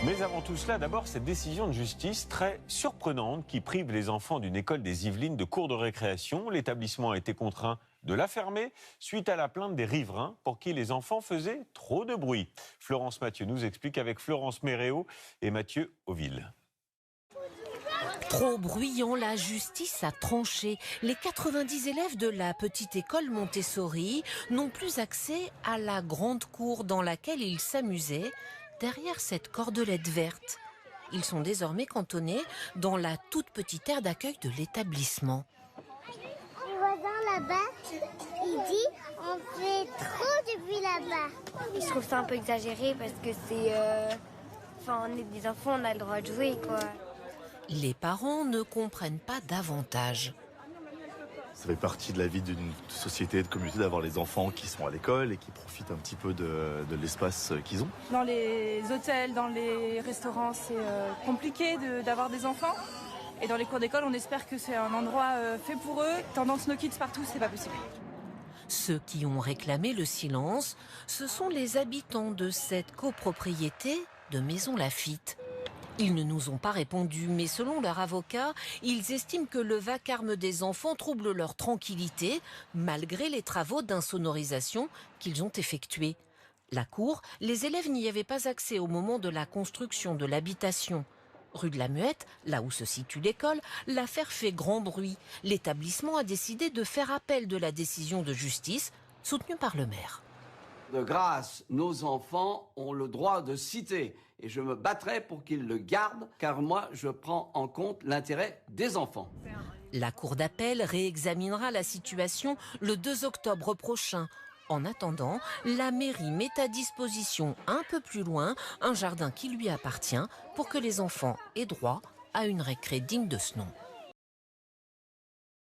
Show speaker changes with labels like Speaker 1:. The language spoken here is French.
Speaker 1: Mais avant tout cela, d'abord cette décision de justice très surprenante qui prive les enfants d'une école des Yvelines de cours de récréation. L'établissement a été contraint de la fermer suite à la plainte des riverains pour qui les enfants faisaient trop de bruit. Florence Mathieu nous explique avec Florence Méréo et Mathieu Auville.
Speaker 2: Trop bruyant, la justice a tranché. Les 90 élèves de la petite école Montessori n'ont plus accès à la grande cour dans laquelle ils s'amusaient, derrière cette cordelette verte. Ils sont désormais cantonnés dans la toute petite aire d'accueil de l'établissement.
Speaker 3: Le voisin là-bas, il dit on fait trop de bruit là-bas.
Speaker 4: Je trouve ça un peu exagéré parce que c'est... on est des enfants, on a le droit de jouer, quoi.
Speaker 2: Les parents ne comprennent pas davantage.
Speaker 5: Ça fait partie de la vie d'une société, de communauté, d'avoir les enfants qui sont à l'école et qui profitent un petit peu de l'espace qu'ils ont.
Speaker 6: Dans les hôtels, dans les restaurants, c'est compliqué d'avoir des enfants. Et dans les cours d'école, on espère que c'est un endroit fait pour eux. Tendance no kids partout, c'est pas possible.
Speaker 2: Ceux qui ont réclamé le silence, ce sont les habitants de cette copropriété de Maison Lafitte. Ils ne nous ont pas répondu, mais selon leur avocat, ils estiment que le vacarme des enfants trouble leur tranquillité, malgré les travaux d'insonorisation qu'ils ont effectués. La cour, les élèves n'y avaient pas accès au moment de la construction de l'habitation. Rue de la Muette, là où se situe l'école, l'affaire fait grand bruit. L'établissement a décidé de faire appel de la décision de justice, soutenue par le maire.
Speaker 7: De grâce, nos enfants ont le droit de citer et je me battrai pour qu'ils le gardent car moi je prends en compte l'intérêt des enfants.
Speaker 2: La cour d'appel réexaminera la situation le 2 octobre prochain. En attendant, la mairie met à disposition un peu plus loin un jardin qui lui appartient pour que les enfants aient droit à une récré digne de ce nom.